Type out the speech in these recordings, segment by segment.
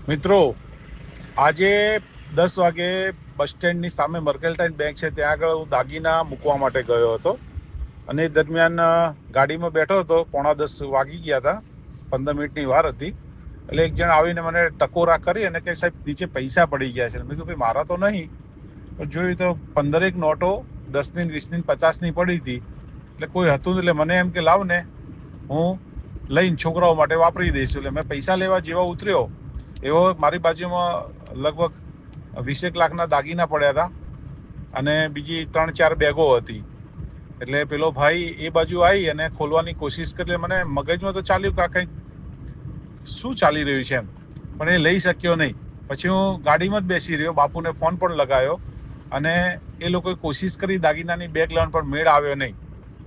મિત્રો, આજે 10 વાગે બસ સ્ટેન્ડની સામે મર્કેન્ટાઇન બેંક છે ત્યાં આગળ હું દાગીના મૂકવા માટે ગયો હતો અને એ દરમિયાન ગાડીમાં બેઠો હતો. 9:45 વાગી ગયા હતા, 15 મિનિટની વાર હતી. એટલે એક જણ આવીને મને ટકોરા કરી અને કે સાહેબ નીચે પૈસા પડી ગયા છે. મેં કીધું ભાઈ મારા તો નહીં, પણ જોયું તો 15 નોટો 10ની, 20ની, 50ની પડી હતી. એટલે કોઈ હતું એટલે મને એમ કે લાવ ને હું લઈને છોકરાઓ માટે વાપરી દઈશ. એટલે મેં પૈસા લેવા જેવા ઉતર્યો એવો મારી બાજુમાં લગભગ 20 લાખના દાગીના પડ્યા હતા અને બીજી 3-4 બેગો હતી. એટલે પેલો ભાઈ એ બાજુ આવી અને ખોલવાની કોશિશ કરી. મને મગજમાં તો ચાલ્યું કે આ કંઈક શું ચાલી રહ્યું છે એમ, પણ એ લઈ શક્યો નહીં. પછી હું ગાડીમાં જ બેસી રહ્યો, બાપુને ફોન પણ લગાવ્યો અને એ લોકોએ કોશિશ કરી દાગીનાની બેગ લેવાનો, પણ મેળ આવ્યો નહીં.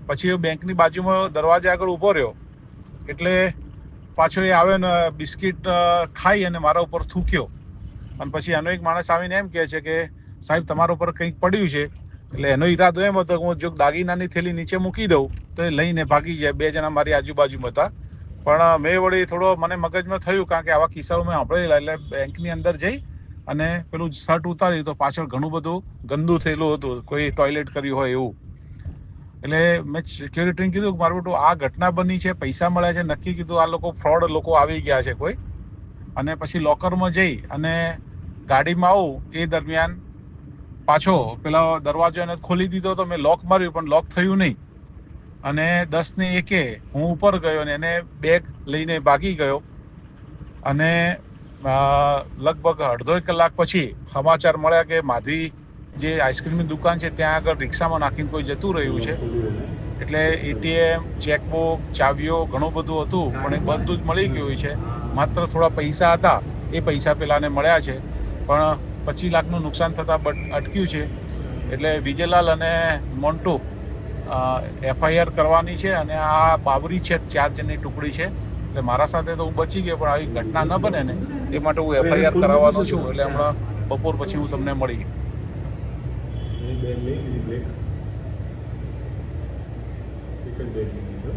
પછી એ બેંકની બાજુમાં દરવાજા આગળ ઊભો રહ્યો એટલે પાછો એ આવ્યો ને બિસ્કિટ ખાઈ અને મારા ઉપર થૂક્યો. અને પછી એનો એક માણસ આવીને એમ કહે છે કે સાહેબ તમારા ઉપર કંઈક પડ્યું છે. એટલે એનો ઈરાદો એમ હતો કે હું જો દાગીનાની થેલી નીચે મૂકી દઉં તો એ લઈને ભાગી જાય. 2 જણા મારી આજુબાજુમાં હતા, પણ મેં વળી થોડો મને મગજમાં થયું કારણ કે આવા કિસ્સાઓ મેં સાંભળેલા. એટલે બેંકની અંદર જઈ અને પેલું શર્ટ ઉતાર્યું તો પાછળ ઘણું બધું ગંદુ થયેલું હતું, કોઈ ટોયલેટ કર્યું હોય એવું. એટલે મેં સિક્યોરિટીને કીધું કે મારું બેટું આ ઘટના બની છે, પૈસા મળ્યા છે, નક્કી કીધું આ લોકો ફ્રોડ લોકો આવી ગયા છે કોઈ. અને પછી લોકરમાં જઈ અને ગાડીમાં આવું એ દરમિયાન પાછો પેલા દરવાજો એને ખોલી દીધો તો મેં લોક માર્યું, પણ લોક થયું નહીં. અને 10ને 1 હું ઉપર ગયો અને એને બેગ લઈને ભાગી ગયો. અને લગભગ અડધો કલાક પછી સમાચાર મળ્યા કે માધવી જે આઈસ્ક્રીમની દુકાન છે ત્યાં આગળ રિક્ષામાં નાખીને કોઈ જતું રહ્યું છે. એટલે એટીએમ, ચેકબુક, ચાવીઓ ઘણું બધું હતું, પણ એ બધું જ મળી ગયું છે. માત્ર થોડા પૈસા હતા, એ પૈસા પેલાને મળ્યા છે, પણ 25 લાખનું નુકસાન થતાં અટક્યું છે. એટલે વિજયલાલ અને મોન્ટુ FIR કરવાની છે અને આ બાબરી છે 4 જણની ટુકડી છે. એટલે મારા સાથે તો હું બચી ગયો, પણ આવી ઘટના ન બને ને એ માટે હું FIR કરાવવાનો છું. એટલે હમણાં બપોર પછી હું તમને મળી. બેગ લઈ લીધી, બેગ એક જ બેગ લીધી છે.